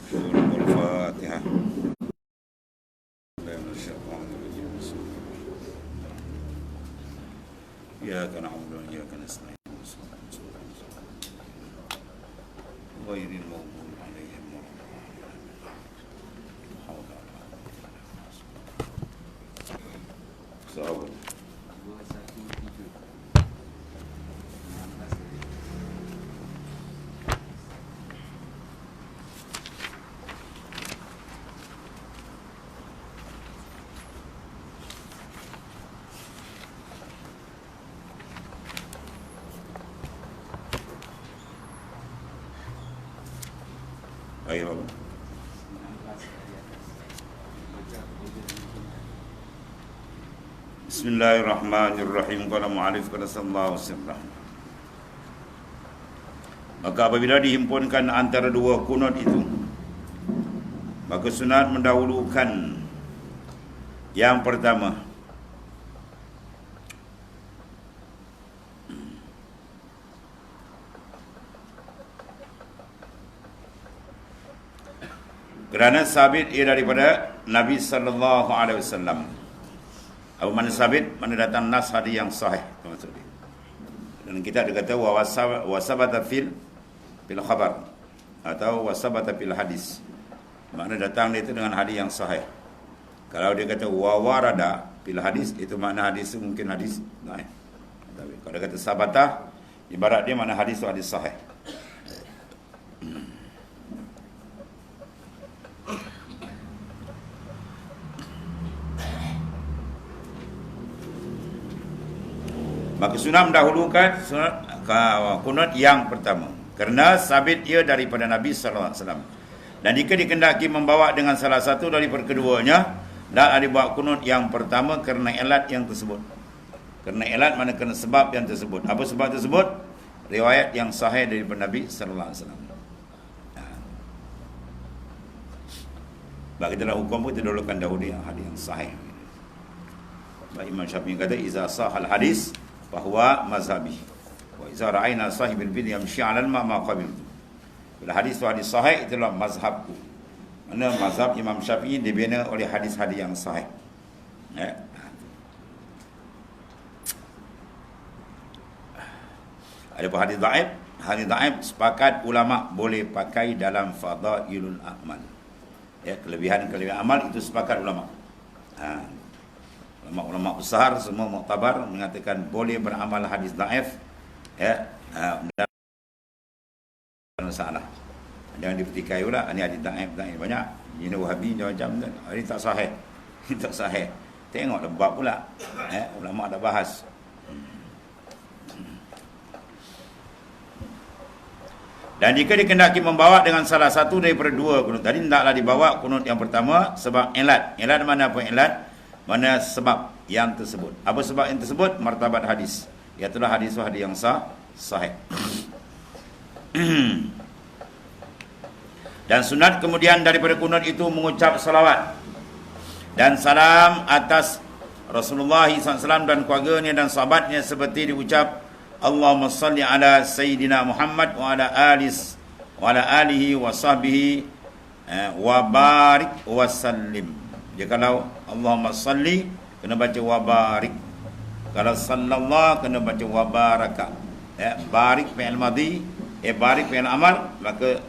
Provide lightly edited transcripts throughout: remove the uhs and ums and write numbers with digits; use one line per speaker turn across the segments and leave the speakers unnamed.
Al-Fatihah. إياك نعبد وإياك نستعين غير المغضوب عليهم ولا الضالين. Ayo. Bismillahirrahmanirrahim. Qala mu'alif qala sallallahu alaihi wasallam. Maka apabila dihimpunkan antara dua kunut itu, maka sunat mendahulukan yang pertama. Kerana sabit ia daripada Nabi sallallahu alaihi wasallam. Apa mana sabit? Mana datang nas hadis yang sahih. Maksud dia. Dan kita ada kata wasabata fil khabar atau wasabata fil hadis. Makna datang dia itu dengan hadis yang sahih. Kalau dia kata wawarada fil hadis, itu makna hadis itu mungkin hadis sahih. Tapi kalau dia kata sabata, ibarat dia makna hadis itu hadis sahih. Maka sunat mendahulukan kunut yang pertama kerana sabit ia daripada Nabi sallallahu alaihi wasallam. Dan jika dikendaki membawa dengan salah satu daripada keduanya, hendaklah dibawa kunut yang pertama kerana ilat yang tersebut. Kerana ilat mana kerana sebab yang tersebut. Apa sebab tersebut? Riwayat yang sahih daripada Nabi sallallahu alaihi wasallam. Bagi dalam hukum pun didahulukan dahulu yang hadis yang sahih. Baik Imam Syafi'i kata iza sahal hadis bahwa mazhabi wa iza ra'ayna sahibil bid'ah yamshi 'ala al-ma' ma qabiltu. Bila hadis itu hadis sahih, itulah mazhabku. Mana mazhab Imam Syafi'i dibina oleh hadis-hadis yang sahih. Ya. Ada pun hadis dhaif. Hadis dhaif sepakat ulama boleh pakai dalam fadailul a'mal. Ya, kelebihan-kelebihan amal itu sepakat ulama. Ulama-ulama besar semua muktabar mengatakan boleh beramal hadis dhaif, ya, masalah. Jangan dipertikai pula ini hadis dhaif banyak. Ini Wahabi macam tu. Ini tak sahih. Ini tak sahih. Tengok bab pula. Ulama dah bahas. Dan jika dikendaki membawa dengan salah satu daripada dua kunut tadi, hendaklah dibawa kunut yang pertama sebab ilat. Ilat mana apa ilat? Mana sebab yang tersebut. Apa sebab yang tersebut? Martabat hadis. Iaitulah hadis yang sahih. Dan sunat kemudian daripada kunut itu mengucap salawat dan salam atas Rasulullah SAW dan keluarganya dan sahabatnya seperti diucap Allahumma salli ala Sayyidina Muhammad wa ala alihi wa sahbihi wa barik wa sallim. Dia kalau Allahumma salli kena baca wa barik. Kalau sallallahu kena baca wa baraka. Barik fi'il madhi, barik fi'il amal, maka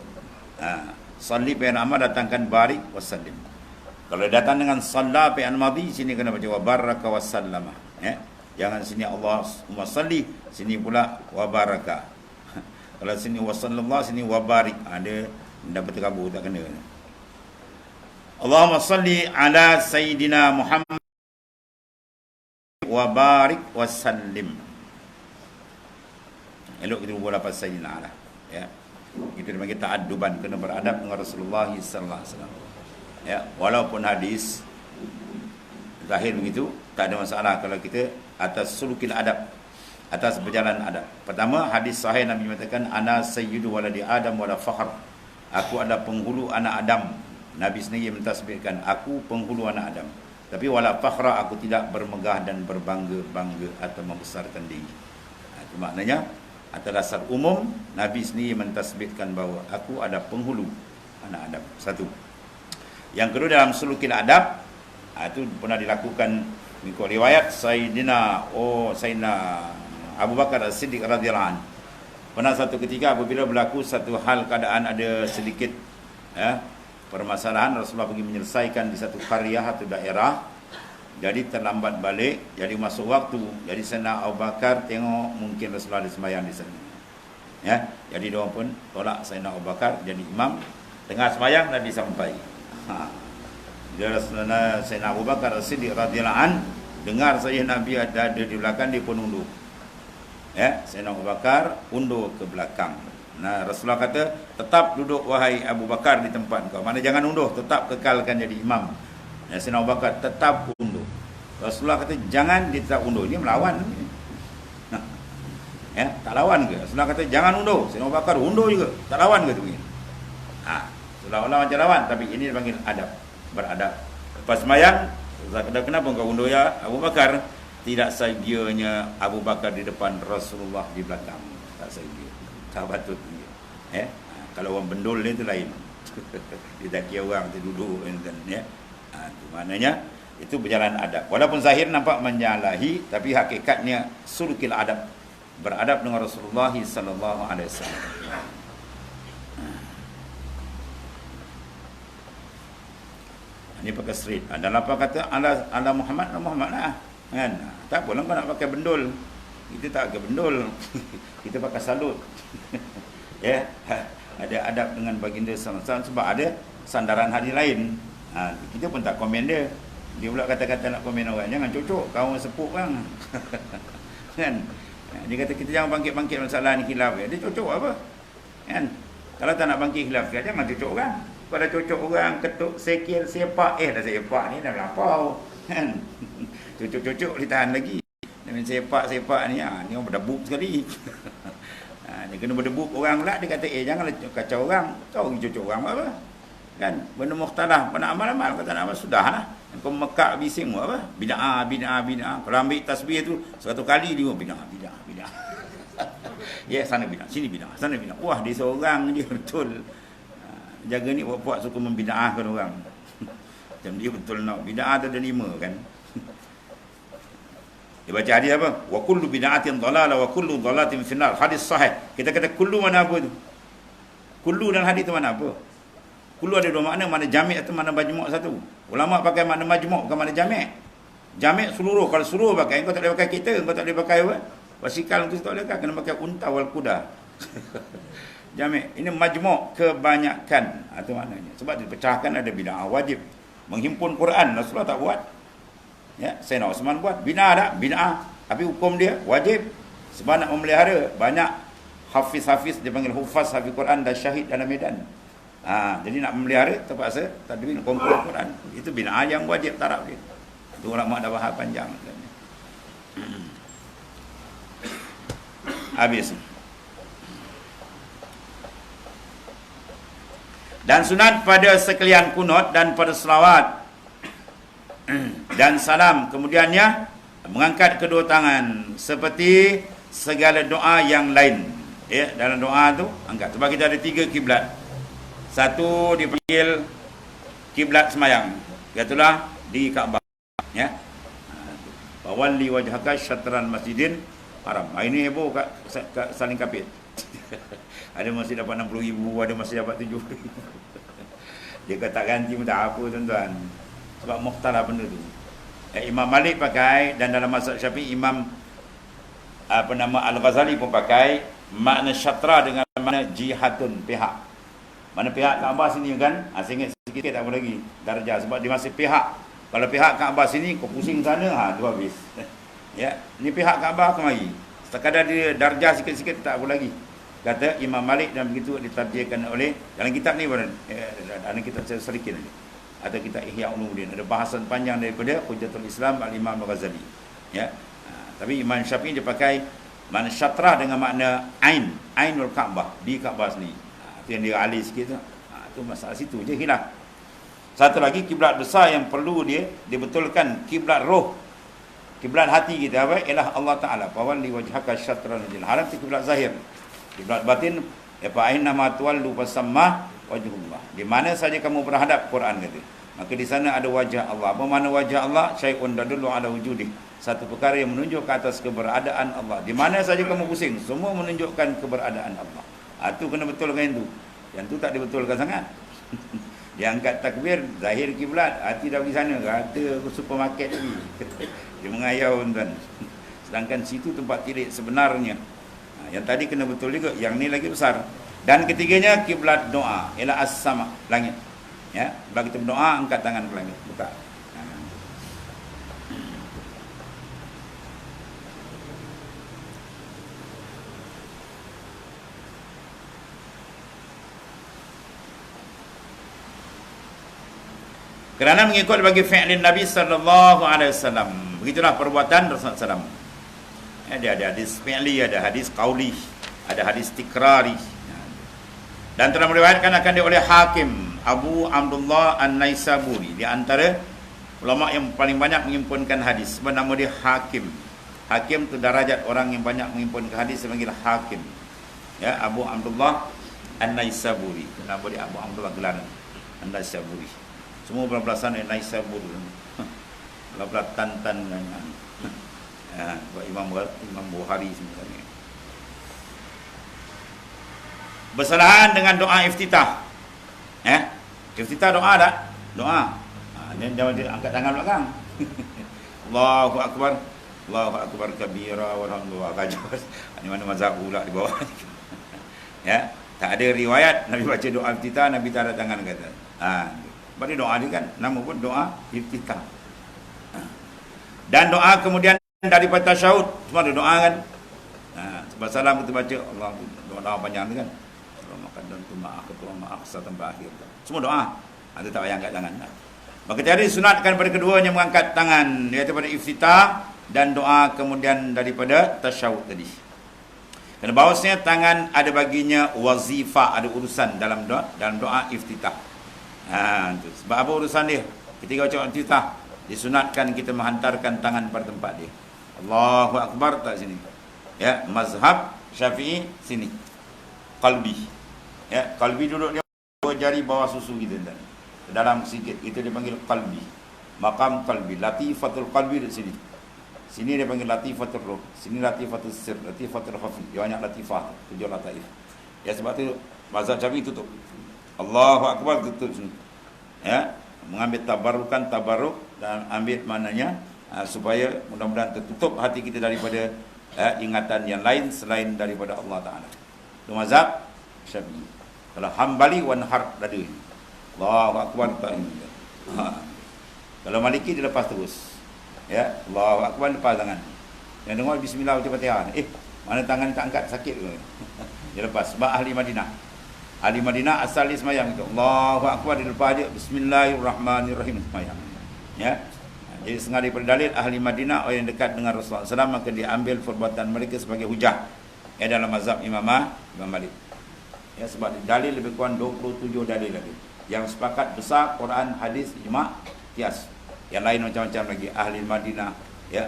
salli fi'il amal datangkan barik wa sallim. Kalau datang dengan salla fi'il madhi, sini kena baca wa baraka wa sallama. Jangan sini Allahumma salli, sini pula wa baraka. Kalau sini wa sallallahu, sini wa barik. Ada dapat terkabur tak kena. Allahumma salli ala Sayyidina Muhammad wa barik wa sallim. Elok kita berbual apa Sayyidina ala. Ya. Itu dipanggil ta'adduban, kena beradab dengan Rasulullah sallallahu alaihi wasallam. Ya, walaupun hadis zahir begitu, tak ada masalah kalau kita atas sulukil adab, atas berjalan adab. Pertama, hadis sahih Nabi mengatakan ana sayyidu waladi Adam wala fakhr. Aku adalah penghulu anak Adam. Nabi sendiri mentasbihkan aku penghulu anak Adam. Tapi wala fakhra, aku tidak bermegah dan berbangga-bangga atau membesarkan diri. Itu maknanya Atas dasar umum, Nabi sendiri mentasbihkan bahawa aku ada penghulu anak Adam. Satu. Yang kedua, dalam sulukil adab, itu pernah dilakukan mengikut riwayat Sayyidina Abu Bakar As-Siddiq radhiyallahu anhu. Pernah satu ketika apabila berlaku satu hal keadaan ada sedikit permasalahan, Rasulullah pergi menyelesaikan di satu qaryah atau daerah, jadi terlambat balik, jadi masuk waktu. Jadi Sayyidina Abu Bakar tengok mungkin Rasulullah ada sembahyang di sana. Ya, jadi dia pun tolak Sayyidina Abu Bakar jadi imam. Tengah sembahyang Nabi sampai. Dia Sayyidina Abu Bakar As-Siddiq radhiyallahu an dengar saja Nabi ada di belakang, dia pun undur. Ya, Sayyidina Abu Bakar undur ke belakang. Nah, Rasulullah kata, tetap duduk wahai Abu Bakar di tempat kau. Mana jangan undur, tetap kekalkan jadi imam. Ya, Sayyidina Abu Bakar tetap undur. Rasulullah kata jangan dia tetap undur, dia melawan. Nah, ya, tak lawan ke? Rasulullah kata jangan undur. Sayyidina Abu Bakar undur juga, tak lawan ke tu? Seolah-olah macam lawan, tapi ini dipanggil adab, beradab. Lepas sembahyang, kenapa kau undur ya Abu Bakar? Tidak segianya Abu Bakar di depan, Rasulullah di belakang. Tak segi. Tak patut dia. Kalau orang bendul ni tu lain. Dia tak kira orang tu duduk kan, ya. Itu maknanya itu berjalan adab. Walaupun zahir nampak menyalahi, tapi hakikatnya sulukil adab, beradab dengan Rasulullah sallallahu alaihi wasallam. Ini pakai street. Dan apa kata ala Muhammad lah. Kan? Tak apalah kau nak pakai bendul. Kita tak pakai bendul. Kita pakai salut. Ya, ada adab dengan baginda sallallahu alaihi wasallam sebab ada sandaran hadis lain. Kita pun tak komen dia. Dia pula kata-kata nak komen orang, jangan cocok, kau sepuk bang. Kan? Dia kata kita jangan bangkit-bangkit masalah ni khilaf. Dia cocok apa? Kan? Kalau tak nak bangkit khilaf, jangan cocok orang. Pada cocok orang ketuk sekil sepak, dah sepak ni dah melampau. Kan? Cocok-cocok ditahan lagi. Dengan sepak ni, ni orang berdebuk sekali. Dia kena berdebuk orang pula, dia kata janganlah kacau orang. Kau pergi cocok orang apa? Kan? Benda mukhtalaf, benda amal-amal, kata nak amal sudahlah. Kau mekak bising apa? Bid'ah. Kalau ambil tasbih tu 100 kali dia bid'ah. Ya, sana bid'ah, sini bid'ah, sana bid'ah. Wah, dia seorang je betul. Jaga ni buat suka membid'ahkan orang. Macam dia betul nak bid'ah tu ada 5 kan. Dia baca hadis apa? Wa kullu bid'atin dhalalah wa kullu dhalatin finnar. Hadis sahih. Kita kata kullu mana apa tu? Kullu dan hadis tu mana apa? Kullu ada 2 makna, mana jami' atau mana majmu' satu. Ulama pakai makna majmu' bukan makna jami'. Jami' seluruh. Kalau seluruh pakai, kau tak boleh pakai kereta, kau tak boleh pakai apa? Basikal tu tak boleh kan, kena pakai unta wal kuda. Jami'. Ini majmu' kebanyakan. Itu maknanya. Sebab dipecahkan ada bid'ah wajib. Menghimpun Quran, Rasulullah tak buat. Ya, Sayyidina Uthman buat. Bid'ah tak? Bid'ah. Tapi hukum dia wajib. Sebab nak memelihara, banyak hafiz-hafiz, dia panggil hufaz, hafiz Quran dan syahid dalam medan. Jadi nak memelihara terpaksa tadwin kumpul Quran. Itu bid'ah yang wajib taraf dia. Itu ulama dah bahas panjang. Habis. Dan sunat pada sekalian kunut dan pada selawat dan salam, kemudiannya mengangkat kedua tangan seperti segala doa yang lain. Ya, dalam doa tu angkat. Sebab kita ada 3 kiblat. Satu dipanggil kiblat semayang, iaitu di Kaabah. Ya. Fawalli wajhaka syatran masjidin haram. Ini heboh kat saling kapit. Ada masih dapat 60,000, ada masih dapat 70,000. Dia kata ganti pun tak apa tuan-tuan. Sebab mukhtalaf benda tu. Imam Malik pakai, dan dalam mazhab Syafi'i Imam Al-Ghazali pun pakai makna syatra dengan makna jihadun, pihak. Mana pihak Kaabah sini kan? Singkat sikit tak apa lagi darjah, sebab dia masih pihak. Kalau pihak Kaabah sini kau pusing sana, tu habis. Ya, ni pihak Kaabah kemari. Sekadar dia darjah sikit-sikit tak apa lagi. Kata Imam Malik, dan begitu ditarjihkan oleh dalam kitab ni dalam kitab sedikit ni. Ada kitab Ihya Ulumuddin, ada bahasan panjang daripada Hujjatul Islam Al-Imam Al-Ghazali. Ya. Tapi Imam Syafi'i dia pakai makna syatrah dengan makna ainul Kaabah, di Kaabah sini. Itu yang dia alih sikit tu. Itu masalah situ je hilaf. Satu lagi kiblat besar yang perlu dia dibetulkan, kiblat roh. Kiblat hati kita apa? Ialah Allah Taala. Fawalli wajhaka syatral masjidil haram, itu kiblat zahir. Kiblat batin, fa aina ma tuwallu fasamma wajhullah. Di mana saja kamu berhadap, Quran kata, maka di sana ada wajah Allah. Apa makna wajah Allah? Syai'un dadullu ala wujudih. Satu perkara yang menunjuk ke atas keberadaan Allah. Di mana saja kamu pusing, semua menunjukkan keberadaan Allah. Itu kena betulkan itu. Yang tu tak dibetulkan sangat. Dia angkat takbir, zahir kiblat, hati dah pergi sana, kata supermarket lagi. Dia mengayau tuan. Sedangkan situ tempat tilik sebenarnya. Yang tadi kena betul juga, yang ni lagi besar. Dan ketiganya kiblat doa, ialah as-sama, langit. Ya, bila kita berdoa, angkat tangan ke langit, buka. Kerana mengikut bagi fi'lin Nabi sallallahu alaihi wasallam. Begitulah perbuatan Rasulullah sallallahu alaihi wasallam. Dia ada hadis fi'li, ada hadis qauli, ada hadis tikrari. Dan telah meriwayatkan akan dia oleh Hakim Abu Abdullah An-Naisaburi, di antara ulama yang paling banyak menghimpunkan hadis. Nama dia Hakim. Hakim itu darajat orang yang banyak menghimpunkan hadis, dipanggil Hakim. Ya, Abu Abdullah An-Naisaburi. Nama dia Abu Abdullah gelar An-Naisaburi. Semua berbelasan dari Naisabur. Belah Tantan dengan Imam Bukhari sebenarnya. Bersalahan dengan doa iftitah. Iftitah doa tak? Doa. Dia jangan angkat tangan belakang. Allahu akbar. Allahu akbar kabira walhamdulillah kajaz. Ini mana mazhab pula di bawah. Ya, tak ada riwayat Nabi baca doa iftitah, Nabi tak ada tangan kata. Berarti doa dia kan, nama pun doa iftitah. Dan doa kemudian daripada tasyahud, semua ada doa kan. Sebab salam kita baca, Allah doa panjang tu kan. Allah makan dan tu ma'ak, ketua ma'ak, sampai akhir. Semua doa. Ada tak payah angkat tangan. Maka tadi sunatkan pada keduanya mengangkat tangan, iaitu pada iftitah dan doa kemudian daripada tasyahud tadi. Kerana bahawasanya tangan ada baginya wazifah, ada urusan dalam doa iftitah. Sebab apa urusan dia? Ketika ucap iftitah, disunatkan kita menghantarkan tangan pada tempat dia. Allahu akbar tak sini. Ya, mazhab Syafi'i sini. Qalbi. Ya, qalbi duduk dia dua jari bawah susu kita dan dalam sikit, itu dia panggil qalbi. Maqam qalbi, latifatul qalbi di sini. Sini dia panggil latifatul ruh, sini latifatul sir, latifatul khafi. Dia banyak latifah, 7 lataif. Ya, sebab tu mazhab Syafi'i tutup. Allahu akbar tutup sini. Ya, mengambil tabarruk dan ambil maknanya supaya mudah-mudahan tertutup hati kita daripada ingatan yang lain selain daripada Allah Taala. Itu mazhab Syafi'i. Kalau Hambali wan har tadi. Allahu akbar tak ini. Kalau Maliki dia lepas terus. Ya, Allahu akbar lepas tangan. Yang dengar bismillah baca Fatihah. Mana tangan tak angkat sakit ke? Dia lepas. Sebab ahli Madinah. Ahli Madinah asal dia semayang itu. Allahu akbar, dia lepas dia bismillahirrahmanirrahim semayang. Ya. Jadi setengah daripada dalil ahli Madinah orang yang dekat dengan Rasulullah SAW, maka diambil perbuatan mereka sebagai hujah. Dalam mazhab Imam Malik. Ya, sebab dalil lebih kurang 27 dalil lagi. Yang sepakat besar Quran, hadis, ijma', qiyas. Yang lain macam-macam lagi. Ahli Madinah, ya,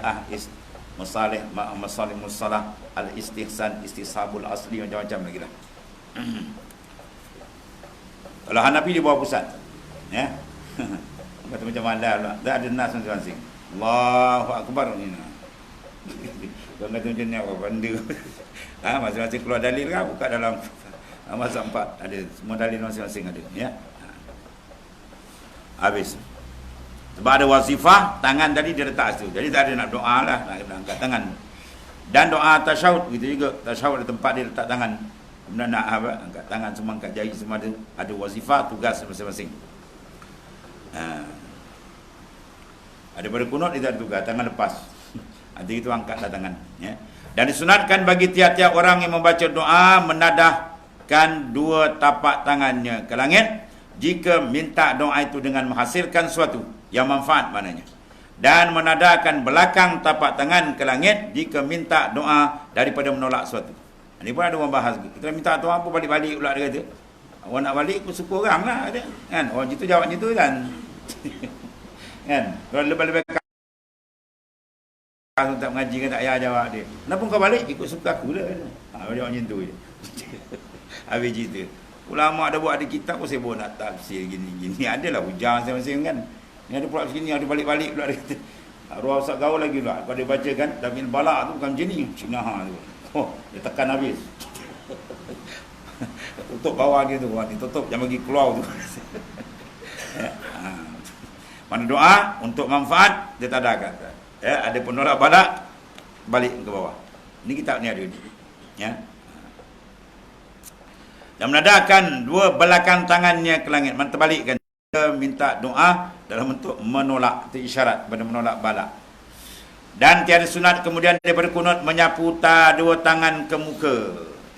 masalih, masalih musalah, al-istihsan, istishabul asli, macam-macam lagi lah. Kalau Hanafi di bawah pusat. Ya. Kata macam mana pula. Tak ada nas masing-masing. Allahu akbar ni. Kau kata macam ni apa benda. Masing-masing keluar dalil kan buka dalam mazhab 4 ada semua dalil masing-masing ada, ya. Habis. Sebab ada wazifah, tangan tadi dia letak situ. Jadi tak ada nak doa lah, nak angkat tangan. Dan doa tasyahud gitu juga. Tasyahud ada tempat dia letak tangan. Kemudian nak angkat tangan semua, angkat jari semua ada wazifah, tugas masing-masing. Ada pada kunut dia ada tugas, tangan lepas. Nanti itu angkatlah tangan, ya. Dan disunatkan bagi tiap-tiap orang yang membaca doa menadahkan dua tapak tangannya ke langit jika minta doa itu dengan menghasilkan suatu yang manfaat maknanya. Dan menadahkan belakang tapak tangan ke langit jika minta doa daripada menolak suatu. Ini pun ada orang bahas. Kita minta doa apa balik-balik pula dia kata. Orang nak balik pun suka orang lah ada. Kan? Orang itu jawab gitu kan. Kan? Kalau lebih-lebih tak mengaji kan tak payah jawab dia. Kenapa kau balik? Ikut suka aku lah. Jawab macam tu je. Habis cerita. Ulama ada buat ada kitab pun saya nak tafsir gini-gini. Adalah hujah masing-masing kan. Ni ada pula sini, ada balik-balik pula dia kata. Ruah Ustaz gaul lagi pula. Kalau dia baca kan, Tamil Balak tu bukan macam ni. Cina tu. Oh, dia tekan habis. Tutup bawah dia tu. Dia tutup, jangan bagi keluar tu. Mana doa untuk manfaat, dia tak ada kata. Ada penolak balak, balik ke bawah. Ini kitab ni ada ni. Ya. Dan menadahkan dua belakang tangannya ke langit. Mana terbalikkan. Dia minta doa dalam bentuk menolak. Itu isyarat pada menolak balak. Dan tiada sunat kemudian daripada kunut menyapu dua tangan ke muka.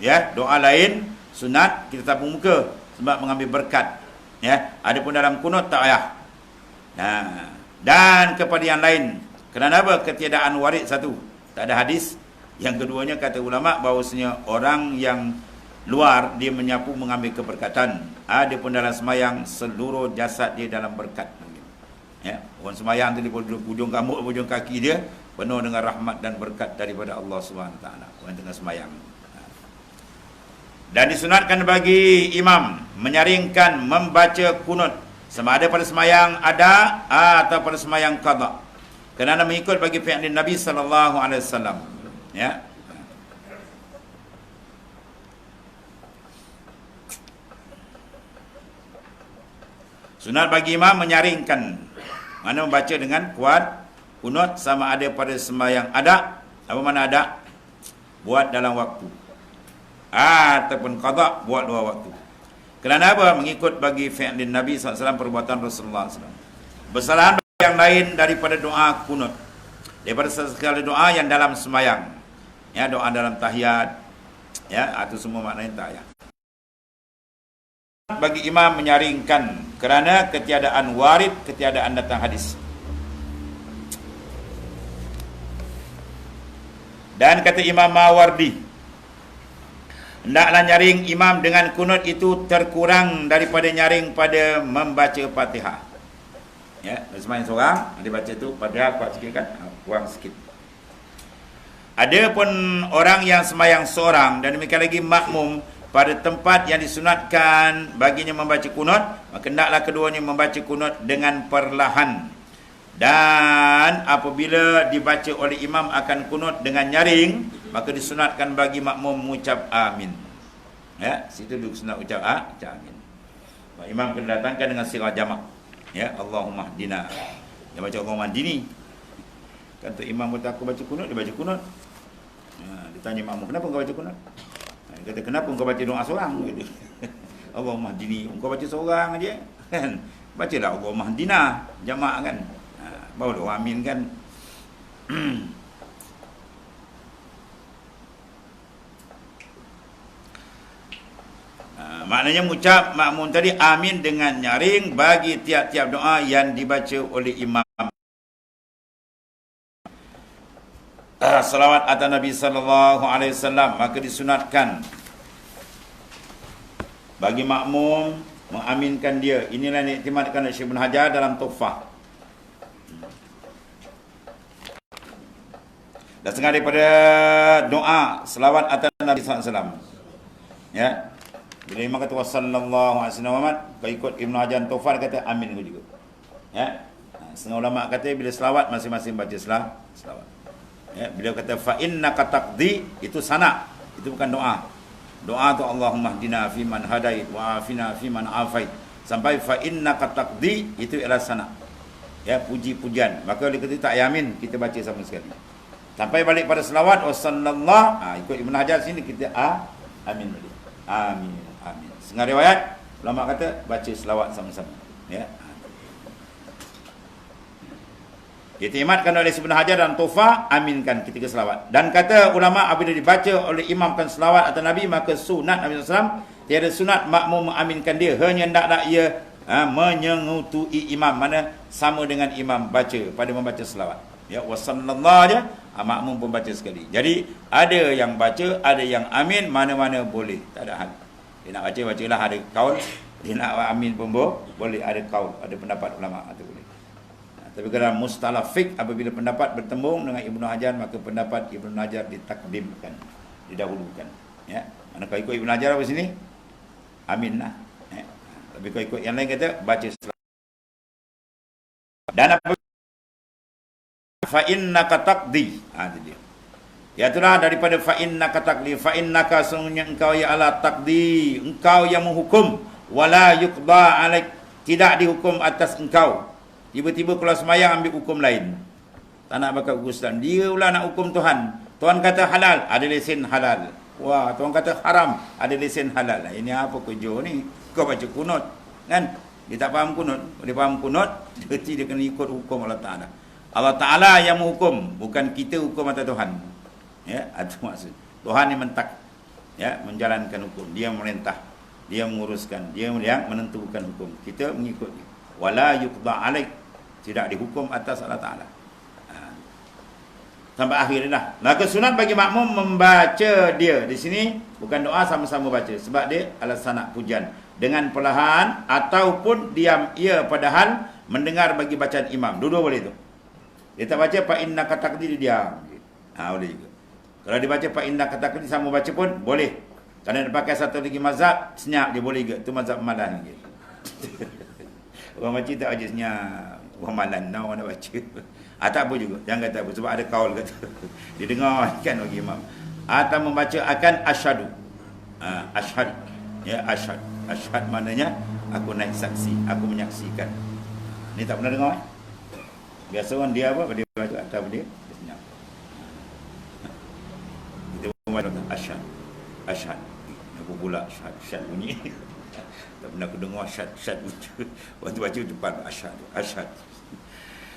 Ya, doa lain sunat kita sapu muka sebab mengambil berkat. Ya, adapun dalam kunut tak payah. Nah, dan kepada yang lain. Kerana apa? Ketiadaan warid satu. Tak ada hadis. Yang keduanya kata ulama bahawasanya orang yang luar dia menyapu mengambil keberkatan. Adapun dalam semayang seluruh jasad dia dalam berkat. Ya, orang semayang tu di ujung rambut, ujung kaki dia penuh dengan rahmat dan berkat daripada Allah Subhanahu Wa Taala. Orang tengah semayang. Dan disunatkan bagi imam menyaringkan membaca kunut sama ada pada semayang ada atau pada semayang qada. Kerana mengikut bagi pihak Nabi sallallahu alaihi wasallam. Ya. Sunat bagi imam menyaringkan. Mana membaca dengan kuat kunut sama ada pada semayang ada, apa mana ada? Buat dalam waktu. Ataupun qada buat dua waktu. Kerana apa? Mengikut bagi fi'lin Nabi SAW, perbuatan Rasulullah SAW. Bersalahan yang lain daripada doa kunut. Daripada segala doa yang dalam semayang. Ya, doa dalam tahiyat. Ya, itu semua maknanya tahiyat. Bagi imam menyaringkan. Kerana ketiadaan warid, ketiadaan datang hadis. Dan kata Imam Mawardi, hendaklah nyaring imam dengan kunut itu terkurang daripada nyaring pada membaca Fatihah. Ya, semayang seorang, dia baca tu Fatihah kuat sikit kan? Kurang sikit. Ada pun orang yang semayang seorang dan demikian lagi makmum pada tempat yang disunatkan baginya membaca kunut, maka hendaklah keduanya membaca kunut dengan perlahan. Dan apabila dibaca oleh imam akan kunut dengan nyaring, maka disunatkan bagi makmum mengucap amin. Ya, situ dulu sunat ucap amin. Imam kena datangkan dengan sirah jamak. Ya, Allahumma hdina. Dia baca Allahumma hdini. Kata imam kata aku baca kunut, dia baca kunut. Dia tanya makmum, kenapa kau baca kunut? Dia kata, kenapa kau baca doa seorang? Allahumma hdini. Kau baca seorang aja kan? Bacalah Allahumma hdina jamak kan. Baru amin kan. Maknanya mengucap makmum tadi amin dengan nyaring bagi tiap-tiap doa yang dibaca oleh imam. Salawat atas Nabi sallallahu alaihi wasallam, maka disunatkan bagi makmum mengaminkan dia. Inilah yang diiktimadkan oleh Syekh Ibn Hajar dalam Tuhfah. Dan setengah daripada doa selawat atas Nabi SAW. Ya. Bila imam kata wassallallahu alaihi wasallam, kau ikut Ibn Hajar Tufan kata amin kau juga. Ya. Setengah ulama kata bila selawat masing-masing baca selawat. Ya, bila kata fa innaka taqdi itu sana, itu bukan doa. Doa tu Allahumma hdina fi man hadait wa afina fi man afait. Sampai fa innaka taqdi itu ialah sana. Ya, puji-pujian. Maka oleh kerana tak yamin kita baca sama sekali. Sampai balik pada selawat wassallallahu, ikut Ibn Hajar sini kita amin balik. Amin. Setengah riwayat ulama kata baca selawat sama-sama. Ya. Diiktimadkan oleh Ibn Hajar dan Tuhfah, aminkan ketika selawat. Dan kata ulama apabila dibaca oleh imam kan selawat atas Nabi, maka sunat Nabi SAW tiada sunat makmum mengaminkan dia, hanya hendaklah ia menyengutui imam, mana sama dengan imam baca pada membaca selawat. Ya, wassallallahu aja, makmum pun baca sekali. Jadi ada yang baca, ada yang amin, mana-mana boleh, tak ada hal. Dia nak baca, bacalah, ada kaul. Dia nak amin pun boleh, ada kaul, ada pendapat ulama, itu boleh. Tapi kalau mustalah fiqh, apabila pendapat bertembung dengan Ibnu Hajar, maka pendapat Ibnu Hajar ditakdimkan, didahulukan. Ya, mana kau ikut Ibnu Hajar apa sini? Amin lah. Ya. Tapi kau ikut yang lain kata baca setelah. Dan apa? Fa innaka taqdi. Itu dia. Ya itulah daripada fa innaka taqdi. Fa innaka sungguhnya engkau ya Allah taqdi, engkau yang menghukum, wala yuqda alaik, tidak dihukum atas engkau. Tiba-tiba kalau semayang ambil hukum lain. Tak nak bakal urusan. Dia pula nak hukum Tuhan. Tuhan kata halal, ada lesen halal. Wah, Tuhan kata haram, ada lesen halal. Ini apa kerja ni? Kau baca kunut, kan? Dia tak faham kunut. Dia faham kunut, dia kena ikut hukum Allah Ta'ala. Allah Ta'ala yang menghukum, bukan kita hukum atas Tuhan. Ya, itu maksud. Tuhan yang menjalankan hukum. Dia merintah, dia menguruskan, dia yang menentukan hukum. Kita mengikut dia. Wala yuqda alaik, tidak dihukum atas Allah Ta'ala. Sampai akhir dah. Maka sunat bagi makmum membaca dia. Di sini bukan doa, sama-sama baca. Sebab dia adalah sanak pujian. Dengan perlahan ataupun diam ia padahal mendengar bagi bacaan imam. Dua-dua boleh tu. Dia tak baca fa innaka taqdi, dia diam. Boleh juga. Kalau dia baca fa innaka taqdi sama baca pun boleh. Kalau dia pakai satu lagi mazhab, senyap dia boleh juga. Tu mazhab malan lagi. Orang baca tak aja senyap. Orang malan nak baca. Tak apa juga. Jangan kata apa. Sebab ada kaul kata. Dia dengar kan bagi imam. Atau membaca akan asyhadu. Asyhad. Ya, asyhad. Asyhad maknanya aku naik saksi. Aku menyaksikan. Ni tak pernah dengar Biasa orang dia apa? Dia baca atau dia senyap. Kita membaca asyhad. Asyhad. Aku pula asyhad bunyi. Tak pernah aku dengar asyhad. Waktu baca depan asyhad. Asyhad.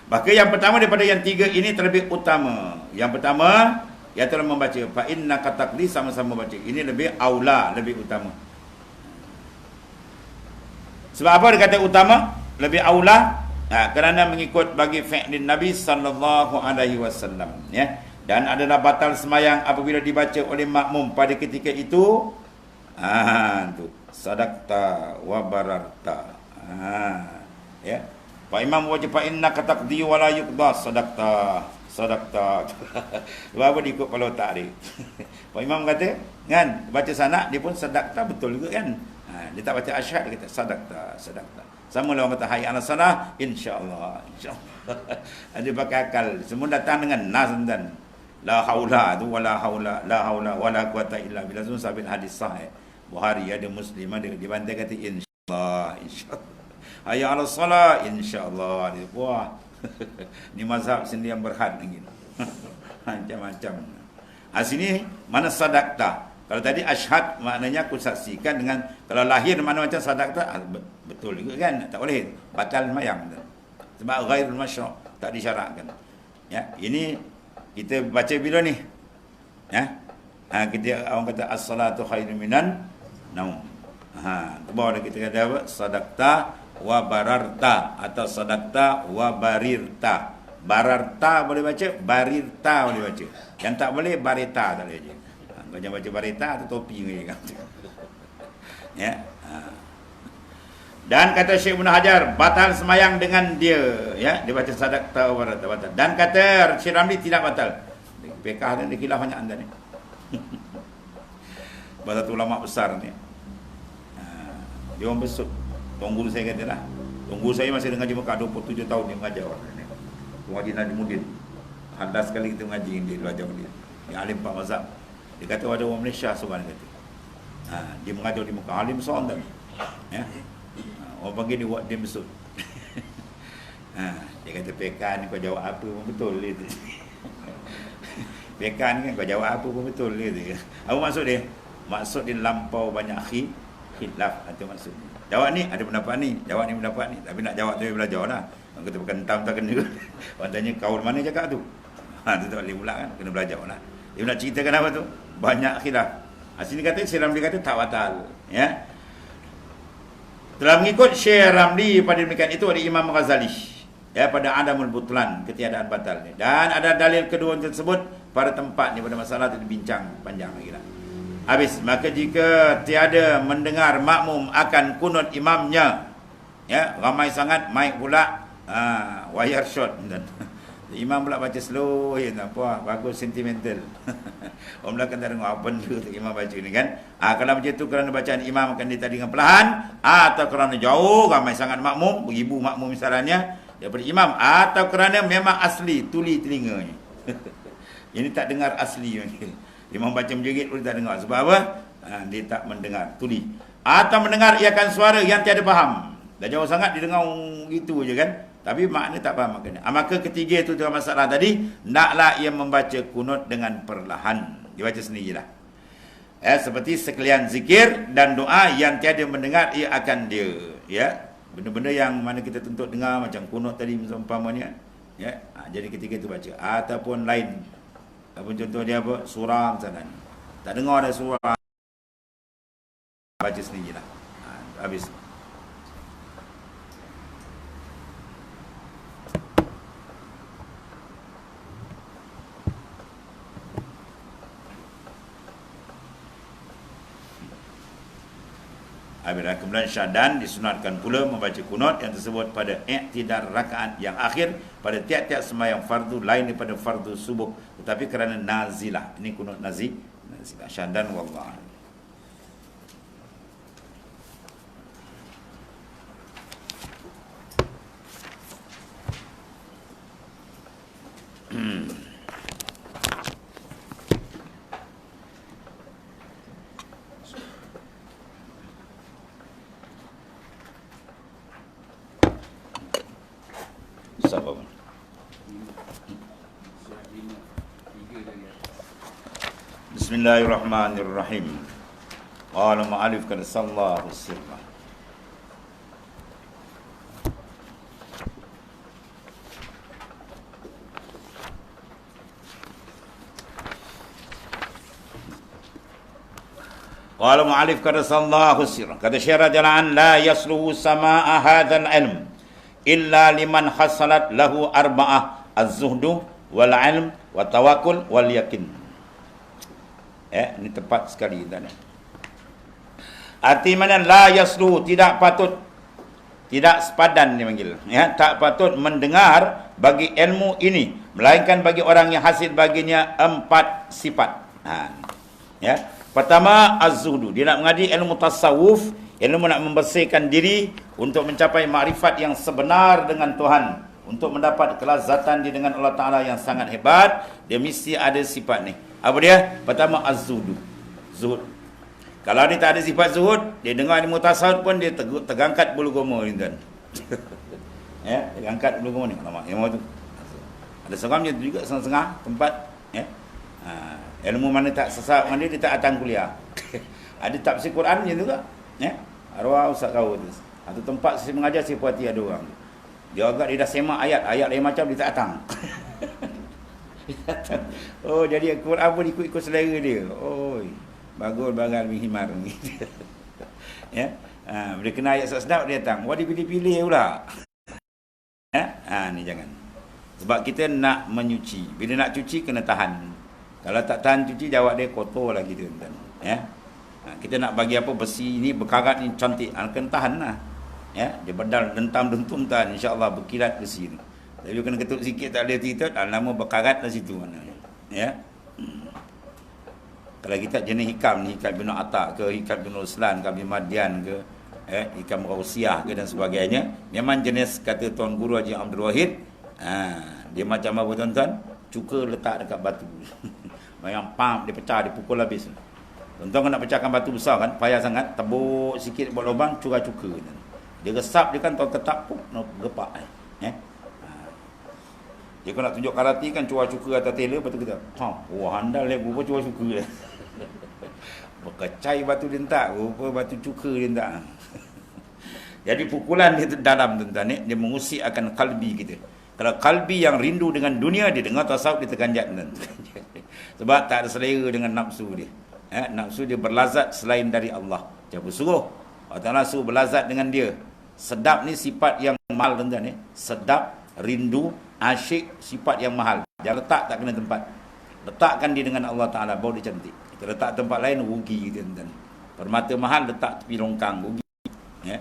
Maka yang pertama daripada yang tiga ini terlebih utama. Yang pertama, iaitu membaca fa innaka taqdi, sama-sama baca. Ini lebih aula, lebih utama. Sebab apa dia kata utama? Lebih aula? Kerana mengikut bagi fi'lin Nabi sallallahu alaihi wasallam, ya. Dan adalah batal semayang apabila dibaca oleh makmum pada ketika itu. Tu sadaqta wa bararta. Ya. Pak Imam baca fa innaka taqdi wa la yuqda, sadaqta. Sebab apa dia ikut kalau tak dia. Pak Imam kata, kan, baca sanak dia pun sadaqta betul juga kan. Dia tak baca asyhad, dia kata sadaqta. Sama lah orang kata hayya 'alas salah, insya-Allah. Dia pakai akal. Semua datang dengan nas dan la haula tu wala haula, la haula wala quwata illa billah. Sabit hadis sahih. Bukhari ada, Muslim ada, dibantai kata insya-Allah. Hayya 'alas salah, insya-Allah. Wah. Ni mazhab sendiri yang berhad lagi. Macam-macam. Sini mana sadaqta? Kalau tadi asyhad maknanya aku saksikan, dengan kalau lahir mana macam sadaqta, betul juga kan? Tak boleh batal sembahyang. Sebab ghairul masyru', tak disyaratkan. Ya, ini kita baca bila ni? Ya. Kita orang kata as-salatu khairun minan naum. Tu bawah kita kata apa? Sadaqta wa bararta atau sadaqta wa barirta. Bararta boleh baca, barirta boleh baca. Yang tak boleh barita tak boleh baca. Kau jangan baca barita atau topi ni kan. Ya. Dan kata Syekh Ibn Hajar, batal semayang dengan dia, ya, dia baca sadaqta wa bararta batal. Dan kata Syekh Ramli tidak batal. Fiqh dan khilaf banyak anda ni. Bahasa ulama besar ni. Dia orang besut. Tuan guru saya kata lah. Tuan guru saya masih mengaji Mekah 27 tahun dia mengajar orang ni. Tuan Haji Najmuddin. Ada sekali kita mengaji dia belajar dia. Dia alim Pak Mazhab. Dia kata ada orang Malaysia seorang kata. Dia mengajar di Mekah, alim seorang tadi. Ya. Orang panggil dia buat dia besut. Dia kata pekan ni kau jawab apa pun betul dia. Pekan kan kau jawab apa pun betul dia. Apa maksud dia? Maksud dia lampau banyak khilaf, itu maksudnya. Jawab ni ada pendapat ni, jawab ni pendapat ni. Tapi nak jawab tu belajar lah. Orang kata bukan entam tak kena. Orang tanya kau mana cakap tu? Tu tak boleh pula kan, kena belajar lah. Dia nak ceritakan apa tu? Banyak khilaf. Sini kata Syekh Ramli kata tak batal, ya. Telah mengikut Syekh Ramli pada demikian itu ada Imam Ghazali, ya, pada Adamul Butlan, ketiadaan batal ni. Dan ada dalil kedua tersebut pada tempat ni, pada masalah itu dibincang panjang lagi lah. Habis, maka jika tiada mendengar makmum akan kunut imamnya, ya, ramai sangat, maik pula, Wire shot tuan. Imam pula baca slow je tuan. Puah, bagus sentimental. Orang belakang tak dengar apa benda tu imam baca ni kan. Kalau macam tu kerana bacaan imam akan ditadi dengan perlahan, atau kerana jauh ramai sangat makmum, beribu makmum misalnya daripada imam, atau kerana memang asli tuli telinganya. Ini tak dengar asli. Imam baca menjerit pun tak dengar. Sebab apa? Dia tak mendengar tuli. Atau mendengar ia akan suara yang tiada faham. Dah jauh sangat dia dengar gitu je kan. Tapi makna tak faham maknanya. Maka ketiga itu dalam masalah tadi, naklah ia membaca kunut dengan perlahan. Dibaca sendirilah. Seperti sekalian zikir dan doa yang tiada mendengar ia akan dia. Ya, benda-benda yang mana kita tuntut dengar macam kunut tadi umpamanya. Ya, jadi ketika itu baca. Ataupun lain. Ataupun contoh dia apa? Surah misalnya. Tak dengar ada surah. Baca sendirilah. Habis. Apabila kemudian syadan disunatkan pula membaca kunut yang tersebut pada i'tidal rakaat yang akhir pada tiap-tiap sembahyang fardu lain daripada fardu subuh, tetapi kerana nazilah. Ini kunut nazilah syadan wallah. Bismillahirrahmanirrahim. Qala ma'alif kad sallahu sirra. Qala ma'alif kad sallahu sirra. Kata Syekh radhiyallahu la yasluhu sama'a hadzal ilm illa liman hasalat lahu arba'ah az-zuhdu wal ilm wa tawakkul wal yakin. Ini tepat sekali tuan. Arti mana la yaslu, tidak patut, tidak sepadan dia panggil. Ya, tak patut mendengar bagi ilmu ini melainkan bagi orang yang hasil baginya 4 sifat. Ya. Pertama az-zuhdu, dia nak mengaji ilmu tasawuf, ilmu nak membersihkan diri untuk mencapai makrifat yang sebenar dengan Tuhan, untuk mendapat kelazatan di dengan Allah Ta'ala yang sangat hebat. Dia mesti ada sifat ni. Apa dia? Pertama az-zuhdu, zuhud. Kalau dia tak ada sifat zuhud, dia dengar ilmu tasawuf pun dia tergangkat bulu goma ni tuan. Ya, tergangkat bulu goma ni. Lama ilmu tu. Ada seorang macam tu juga setengah tempat, ya. Ilmu mana tak sesat mana dia tak datang kuliah. Ada tafsir Quran macam tu juga, ya. Arwah ustaz kau tu. Satu tempat saya mengajar, saya puati ada orang. Dia agak dia dah semak ayat lain macam dia tak datang. Oh, jadi Quran pun ikut-ikut selera dia. Oh, bagul bagal bihimar gitu. Ya. Bila kena ayat sedap dia datang. Wah, dipilih-pilih pula. Ya. Ni jangan. Sebab kita nak menyuci. Bila nak cuci kena tahan. Kalau tak tahan cuci, jawab dia kotor lah gitu tuan. Ya. Kita nak bagi apa besi ni berkarat ni cantik, kena tahan lah. Ya, dia bedal dentam-dentum tahan, insya-Allah berkilat besi ni. Tapi kena ketuk sikit tak boleh titit, lama berkarat lah situ mana. Ya. Kalau kita jenis hikam ni, hikam bin Atta ke, hikam bin Ruslan, hikam bin Madian ke, hikam Rausiah ke dan sebagainya, memang jenis kata Tuan Guru Haji Abdul Wahid, dia macam apa tuan-tuan? Cuka letak dekat batu. Bayang pam dia pecah, dia pukul habis. Tuan-tuan nak pecahkan batu besar kan, payah sangat, tebuk sikit buat lubang, cuka-cuka. Dia resap dia kan, tuan ketak pun gepak. Dia kalau nak tunjuk karate kan cuar cuka atas tela, lepas tu kita handal dia rupa cuar cuka. Berkecai batu dia tak, rupa batu cuka dia tak. Jadi pukulan dia dalam tuan-tuan ni, dia mengusik akan kalbi kita. Kalau kalbi yang rindu dengan dunia, dia dengar tasawuf, dia terganjat tuan. Sebab tak ada selera dengan nafsu dia. Nafsu dia berlazat selain dari Allah. Siapa suruh? Allah Ta'ala suruh berlazat dengan dia. Sedap ni sifat yang mahal tuan-tuan ni. Sedap, rindu, asyik, sifat yang mahal. Jangan letak tak kena tempat. Letakkan dia dengan Allah Ta'ala, baru dia cantik. Kita letak tempat lain, rugi tuan-tuan. Permata mahal letak tepi longkang, rugi. Ya?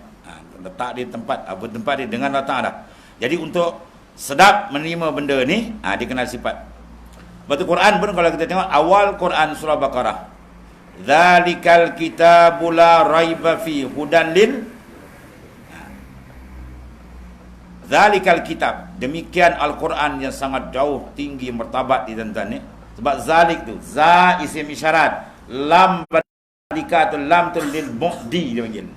Letak dia tempat, apa tempat dia dengan Allah Ta'ala. Jadi untuk sedap menerima benda ni, dia kenal sifat. Lepas tu Quran pun kalau kita tengok awal Quran surah Baqarah, Dzalikal kitabu la raiba fi hudan lil Dzalikal kitab, demikian Al-Quran yang sangat jauh tinggi martabat di tantan ni. Sebab zalik tu, za isim isyarat, lam zalika tu lam tu lil mu'di dia panggil.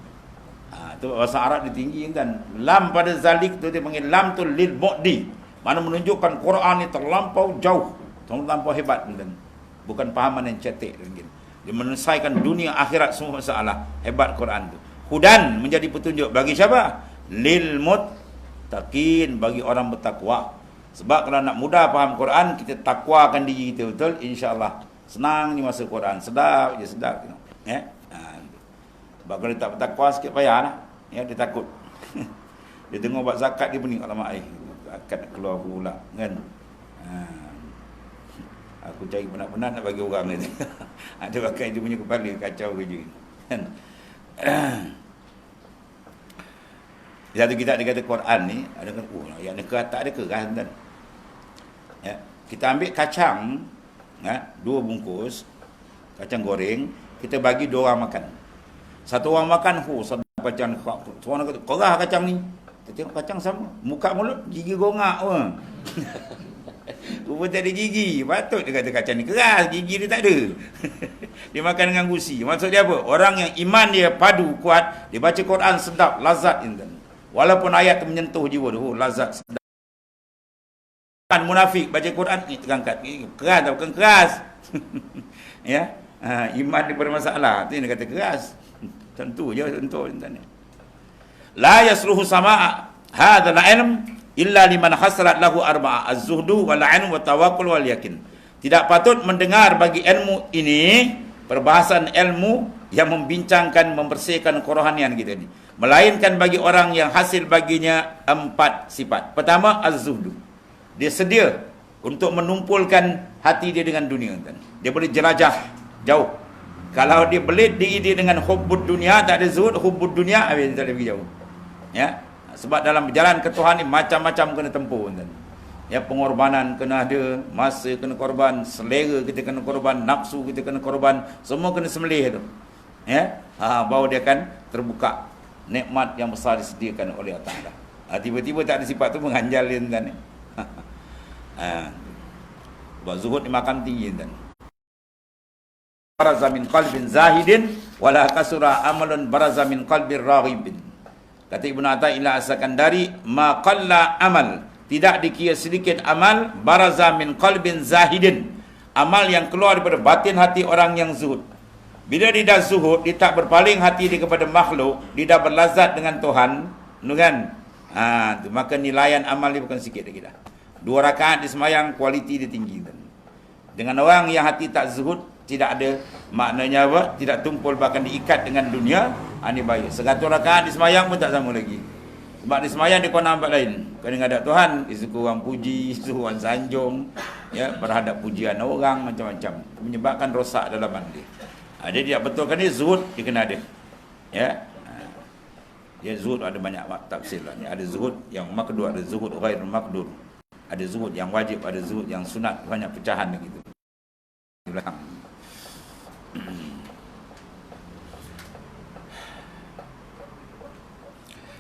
Tu bahasa Arab dia tinggi kan. Lam pada zalik tu dia panggil lam tu lil mu'di. Mana menunjukkan Quran ni terlampau jauh, terlampau hebat kan. Bukan pahaman yang cetek kan. Dia menyelesaikan dunia akhirat semua masalah. Hebat Quran tu. Hudan menjadi petunjuk bagi siapa? Lil muttaqin, bagi orang bertakwa. Sebab kalau nak mudah faham Quran, kita takwakan diri kita betul, insya-Allah senang ni masa Quran, sedap je, sedap tengok. Sebab kalau dia tak bertakwa sikit payahlah. Dia takut. Dia tengok buat zakat dia pening, alamak zakat nak keluar pula kan. Aku cari penat-penat nak bagi orang ni. Ada pakai dia punya kepala, kacau kerja kan. Satu kita ada kata Quran ni, ada kata yang dekat tak ada keras kan. Ya, kita ambil kacang, 2 bungkus kacang goreng, kita bagi 2 orang makan. Satu orang makan, sedap kacang. Seorang kata, "Korah kacang ni." Kita tengok kacang sama, muka mulut gigi gongak pun. Rupa tak ada gigi. Patut dia kata kacang ni keras, gigi dia tak ada. Dia makan dengan gusi. Maksud dia apa? Orang yang iman dia padu kuat, dia baca Quran sedap, lazat intan. Walaupun ayat tu menyentuh jiwa dia, lazat sedap. Kan munafik baca Quran ni terangkat, keras tak bukan keras. Ya. Iman dia bermasalah. Tu dia kata keras. Tentu je untuk intan. La yasluhu sama'a hadzal ilm illa liman hasalat lahu arba'a az-zuhdu wal 'ilm wa tawakkul wal yakin. Tidak patut mendengar bagi ilmu ini, perbahasan ilmu yang membincangkan, membersihkan kerohanian kita ni, melainkan bagi orang yang hasil baginya 4 sifat. Pertama, az-zuhdu. Dia sedia untuk menumpulkan hati dia dengan dunia kan. Dia boleh jelajah jauh. Kalau dia belit diri dia dengan hubbud dunia, tak ada zuhud, hubbud dunia, habis dia tak boleh pergi jauh. Ya. Sebab dalam berjalan ke Tuhan ni macam-macam kena tempuh kan. Ya, pengorbanan kena ada, masa kena korban, selera kita kena korban, nafsu kita kena korban, semua kena sembelih tu. Ya, baru dia akan terbuka nikmat yang besar disediakan oleh Allah Taala. Tiba-tiba tak ada sifat tu menghanjal dia kan. Buat zuhud ni makan tinggi kan. Baraza min qalbin zahidin wala kasura amalun baraza min qalbir raghibin. Kata Ibnu Athaillah As-Sakandari, ma qalla amal, tidak dikira sedikit amal, baraza min qalbin zahidin, amal yang keluar daripada batin hati orang yang zuhud. Bila dia dah zuhud, dia tak berpaling hati dia kepada makhluk, dia dah berlazat dengan Tuhan, kan? Maka nilaian amal dia bukan sikit lagi dah. 2 rakaat di semayang, kualiti dia tinggi. Dengan orang yang hati tak zuhud, tidak ada maknanya apa? Tidak tumpul, bahkan diikat dengan dunia. Ini baik. 100 rakaat di semayang pun tak sama lagi. Sebab di semayang dia kau nampak lain. Kau menghadap Tuhan, isu orang puji, isu orang sanjung, ya, berhadap pujian orang macam-macam, menyebabkan rosak dalam dia. Dia tidak betulkan dia zuhud, dia kena ada. Ya. Dia zuhud ada banyak tafsir lah. Ada zuhud yang makdur, ada zuhud ghairul makdur. Ada zuhud yang wajib, ada zuhud yang sunat, banyak pecahan begitu. Di belakang.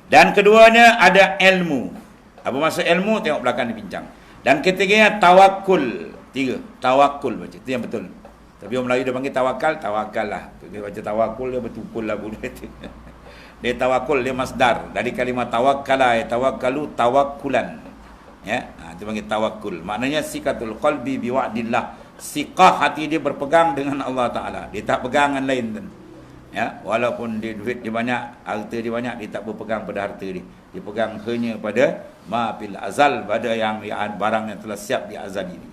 Dan keduanya ada ilmu. Apa maksud ilmu? Tengok belakang dibincang. Dan ketiganya tawakul. 3. Tawakul baca. Itu yang betul. Tapi orang Melayu dia panggil tawakal, tawakal lah. Dia baca tawakul, dia bertukul lah. Dia tawakul, dia masdar. Dari kalimah tawakkala, tawakkalu, tawakulan. Ya, itu panggil tawakul. Maknanya sikatul qalbi biwa'dillah. Siqah hati dia berpegang dengan Allah Ta'ala. Dia tak pegang dengan lain. Ya, walaupun dia duit dia banyak, harta dia banyak, dia tak berpegang pada harta dia. Dia pegang hanya pada ma fil azal, pada yang barang yang telah siap di azal ini.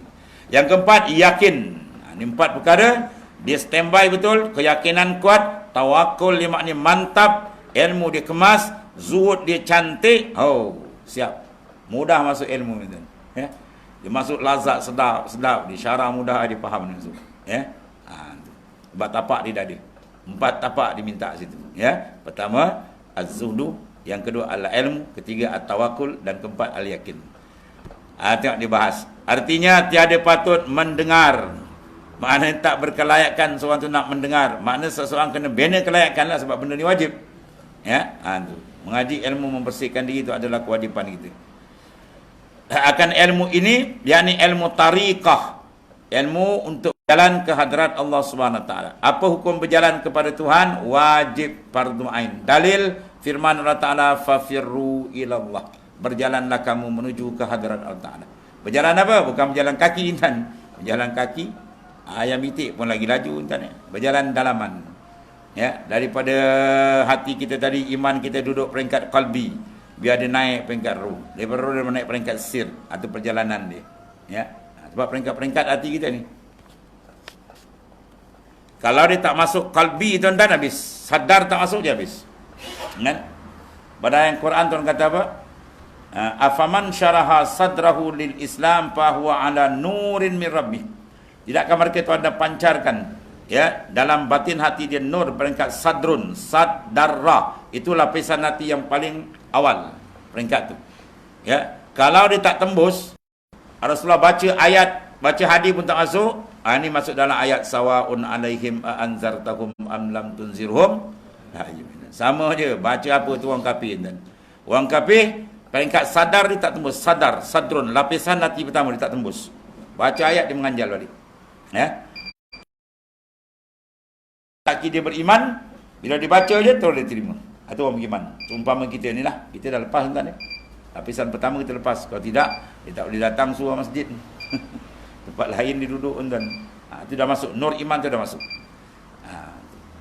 Yang keempat, yakin. Ini 4 perkara. Dia standby betul, keyakinan kuat, tawakul dia maknanya mantap, ilmu dia kemas, zuhud dia cantik. Siap. Mudah masuk ilmu itu. Ya. Dia masuk lazat, sedap, dia syarah mudah, dia faham langsung. Ya. Sebab tapak dia dah ada. 4 tapak diminta situ. Ya. Pertama, az-zuhdu yang kedua al-ilmu, ketiga at-tawakkul, dan keempat al-yakin. Tengok dibahas. Artinya tiada patut mendengar. Maknanya tak berkelayakan seorang tu nak mendengar. Maknanya seseorang kena bina kelayakan lah, sebab benda ni wajib. Ya, tu. Mengaji ilmu membersihkan diri itu adalah kewajipan kita. Akan ilmu ini, yakni ilmu tariqah, ilmu untuk berjalan ke hadrat Allah Subhanahu Wa Taala. Apa hukum berjalan kepada Tuhan? Wajib fardu ain. Dalil firman Allah Taala, fafirru ilallah. Berjalanlah kamu menuju ke hadrat Allah Taala. Berjalan apa? Bukan berjalan kaki intan. Berjalan kaki ayam itik pun lagi laju intan. Berjalan dalaman. Ya, daripada hati kita tadi, iman kita duduk peringkat qalbi, biar dia naik peringkat ruh. Daripada ruh dia naik peringkat sir atau perjalanan dia. Ya. Sebab peringkat-peringkat hati kita ni. Kalau dia tak masuk qalbi, tuan-tuan, habis. Sadar tak masuk, dia habis. Kan? Pada ayat Quran tuan kata apa? Afaman syaraha sadrahu lil Islam fahuwa ala nurin min rabbih. Tidakkah mereka itu ada pancarkan, ya, dalam batin hati dia nur, peringkat sadrun, sadarra, itu lapisan hati yang paling awal peringkat tu. Ya, kalau dia tak tembus, Rasulullah baca ayat, baca hadis pun tak masuk, ini masuk dalam ayat sawaun alaihim anzartahum am lam tunzirhum. Sama je, baca apa tu orang kafir dan orang kafir peringkat sadar dia tak tembus, sadar, sadrun, lapisan hati pertama dia tak tembus. Baca ayat dia menganjal balik. Ya. Kaki dia beriman, bila dibaca je terus dia terima. Itu orang beriman. Umpama kita ni lah, kita dah lepas tuan ni. Lapisan pertama kita lepas. Kalau tidak, dia tak boleh datang surau masjid. Tempat lain dia duduk tuan. Itu dah masuk, nur iman tu dah masuk.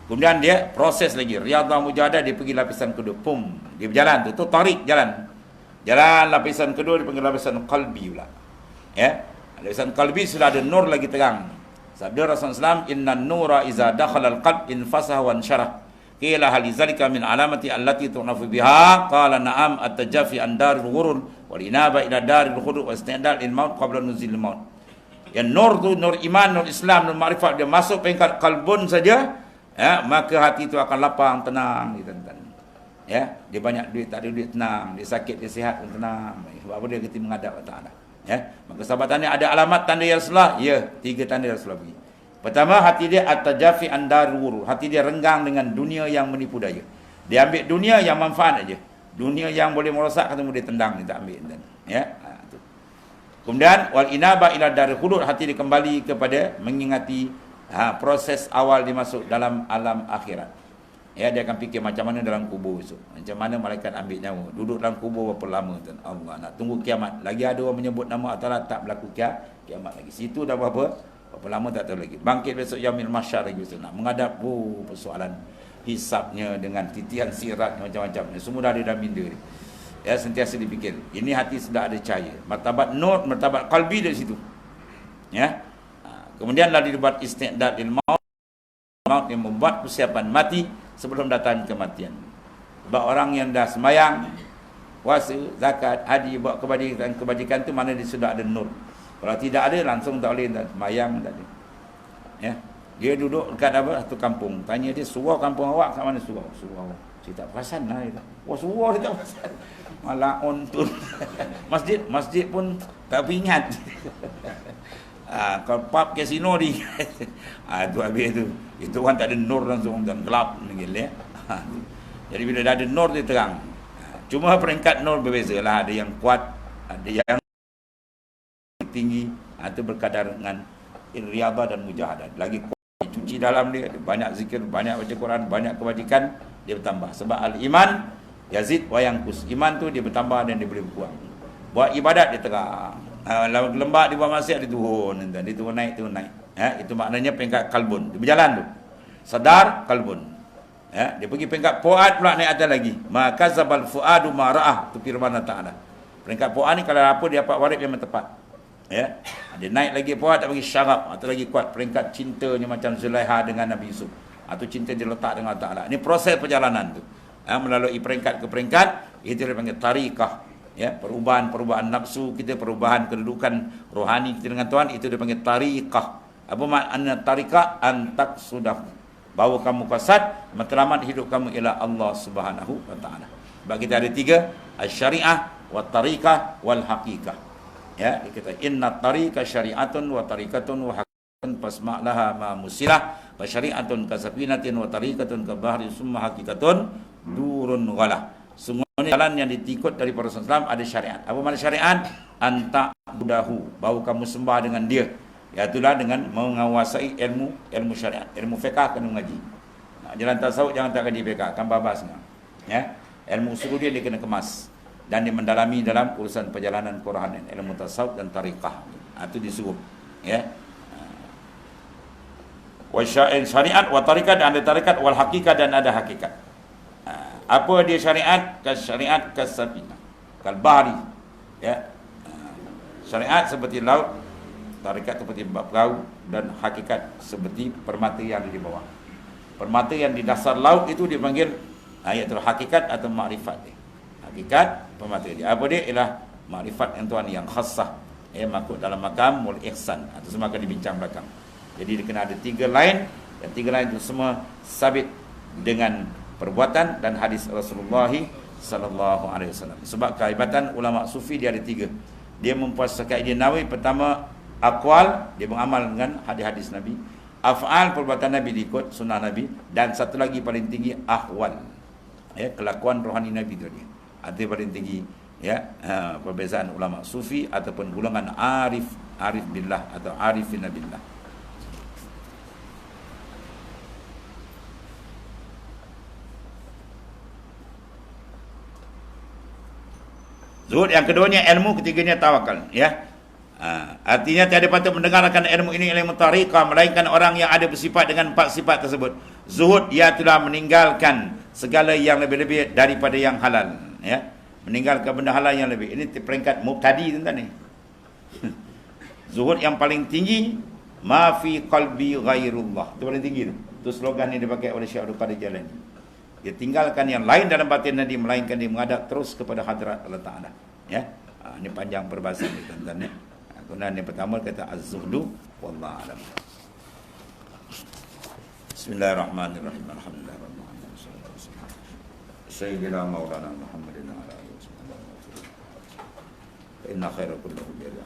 Kemudian dia proses lagi, riyadhah mujahadah, dia pergi lapisan kedua, pum, dia berjalan tu tarik jalan. Jalan lapisan kedua dia panggil lapisan qalbi pula. Ya. Lapisan qalbi sudah ada nur lagi terang. Sabda Rasulullah SAW, inna nura iza dakhala al-qalb infasaha wa ansyarah. Qila hal zalika min alamati allati tu'nafu biha? Qala na'am at-tajafi an daril ghurur wal inaba ila daril khudu' wa istidal il maut qabla nuzul maut. Yang nur tu, nur iman, nur Islam, nur makrifat, dia masuk peringkat kalbun saja, ya, maka hati itu akan lapang, tenang, tuan-tuan. Ya, dia banyak duit, tak ada duit, tenang. Dia sakit, dia sihat pun tenang. Sebab apa? Dia kata menghadap Allah Ta'ala. Ya, maka sahabat tanya, ada alamat tanda ya Rasulullah? Ya, 3 tanda Rasulullah bagi. Pertama, hati dia at-tajafi an daril ghurur. Hati dia renggang dengan dunia yang menipu daya. Dia ambil dunia yang manfaat aja. Dunia yang boleh merosak, ketemu dia tendang, dia tak ambil. Ya, tu. Kemudian wal inaba ila daril khulud, hati dia kembali kepada mengingati proses awal dia masuk dalam alam akhirat. Ya, dia akan fikir macam mana dalam kubur esok. Macam mana malaikat ambil nyawa. Duduk dalam kubur berapa lama tuan. Allah nak tunggu kiamat. Lagi ada orang menyebut nama Allah tak berlaku kiamat lagi. Situ dah berapa lama tak tahu lagi. Bangkit besok yaumil mahsyar lagi besok. Nak menghadap persoalan hisabnya dengan titian siratnya macam-macam. Semua dah ada dalam minda ni. Ya, sentiasa dipikir. Ini hati sudah ada cahaya. Martabat nur, martabat qalbi dari situ. Ya. Kemudian lalu dibuat istidad lil maut yang membuat persiapan mati sebelum datang kematian. Sebab orang yang dah sembahyang, puasa, zakat, haji, buat kebajikan tu mana dia sudah ada nur. Kalau tidak ada langsung tak boleh sembahyang tak ada. Ya. Dia duduk dekat apa? Satu kampung. Tanya dia, surau kampung awak kat mana surau? Surau. Saya tak perasan lah. Wah, surau dia tak perasan. Malah on tu. Masjid pun tak ingat. Kalau pub kasino di tu habis tu. Itu orang tak ada nur langsung dan gelap ya. Jadi bila dah ada nur dia terang. Cuma peringkat nur berbeza lah. Ada yang kuat, ada yang tinggi, itu berkadar dengan riyadhah dan mujahadah. Lagi kuat, cuci dalam dia, banyak zikir, banyak baca Quran, banyak kebajikan, dia bertambah. Sebab al-iman yazid wa yanqus. Iman tu dia bertambah dan dia boleh berkurang. Buat ibadat dia terang. Lembak di bawah maksiat dia turun, dia turun naik. Ya, itu maknanya peringkat kalbun. Dia berjalan tu. Sadar kalbun. Ya, dia pergi peringkat fuad pula naik atas lagi. Maka zabal fuadu ma ra'ah, tu firman Allah Taala. Peringkat fuad ni kalau apa dia dapat waris memang tepat. Ya. Dia naik lagi fuad tak bagi syarab atau lagi kuat peringkat cintanya macam Zulaiha dengan Nabi Yusuf. Atau cinta dia letak dengan Allah Taala. Ini proses perjalanan tu. Ya, melalui peringkat ke peringkat, itu dia panggil tariqah. Ya, perubahan nafsu kita, perubahan kedudukan rohani kita dengan Tuhan, itu dia panggil tariqah. Apa makna tariqah? Antak sudah bahawa kamu fasad, matlamat hidup kamu ialah Allah Subhanahu wa taala. Sebab kita ada 3, asy-syariah wa tariqah wal haqiqah. Ya, kita inna tariqa syari'atun wa tariqatun wa haqiqatun fasma'laha ma musilah wa syari'atun kasafinatin wa tariqatun ka bahri summa haqiqatun durun ghalah. Semua jalan yang diikut dari para Rasulullah ada syariat. Apa makna syariat? Anta budahu, bahawa kamu sembah dengan dia. Iaitulah dengan menguasai ilmu syariat. Ilmu fiqh kena mengaji. Jalan tasawuf jangan tak kaji fiqh, kan babas kan. Ya. Ilmu usul dia kena kemas dan dia mendalami dalam urusan perjalanan kerohanian, ilmu tasawuf dan tariqah. Itu disuruh. Ya. Wa syariat wa tariqah, dan ada tariqat, wal haqiqah, dan ada hakikat. Apa dia syariat? Syariat kasafina, kal bahri. Ya. Syariat seperti laut, tarikat seperti perahu, dan hakikat seperti permata yang ada di bawah. Permata yang di dasar laut itu dipanggil iaitu hakikat atau makrifat dia. Hakikat permata dia. Apa dia? Ialah makrifat yang Tuhan yang khassah. Masuk dalam makam mul ihsan. Itu semua akan dibincang belakang. Jadi dia kena ada 3 line, dan 3 line itu semua sabit dengan perbuatan dan hadis Rasulullah sallallahu alaihi wasallam. Sebab kehebatan ulama sufi dia ada 3. Dia mempuasakan dia nawi. Pertama, aqwal, dia beramal dengan hadis-hadis Nabi. Af'al, perbuatan Nabi diikut sunnah Nabi. Dan satu lagi paling tinggi, ahwal, ya, kelakuan rohani Nabi itu dia. Itu paling tinggi, ya. Perbezaan ulama sufi ataupun golongan arif billah atau arifin billah. Zuhud yang keduanya ilmu, ketiganya tawakal, ya. Artinya tiada patut mendengarkan ilmu ini, ilmu tariqah, melainkan orang yang ada bersifat dengan 4 sifat tersebut. Zuhud, ia telah meninggalkan segala yang lebih-lebih daripada yang halal, ya. Meninggalkan benda halal yang lebih. Ini peringkat mubtadi tuan-tuan ni. Zuhud yang paling tinggi, ma fi qalbi ghairullah. Itu paling tinggi tu. Itu slogan yang dipakai oleh Syekh Abdul Qadir Jalani. Dia tinggalkan yang lain dalam batin Nabi, melainkan dia menghadap terus kepada hadrat Allah Ta'ala. Ya. Ini panjang perbahasan ni tuan-tuan, ya. Kemudian yang pertama kata az-zuhdu wallahu a'lam. Bismillahirrahmanirrahim. Alhamdulillah. Sayyidina Maulana Muhammadin ala alihi wasallam. Inna khaira kulli khairin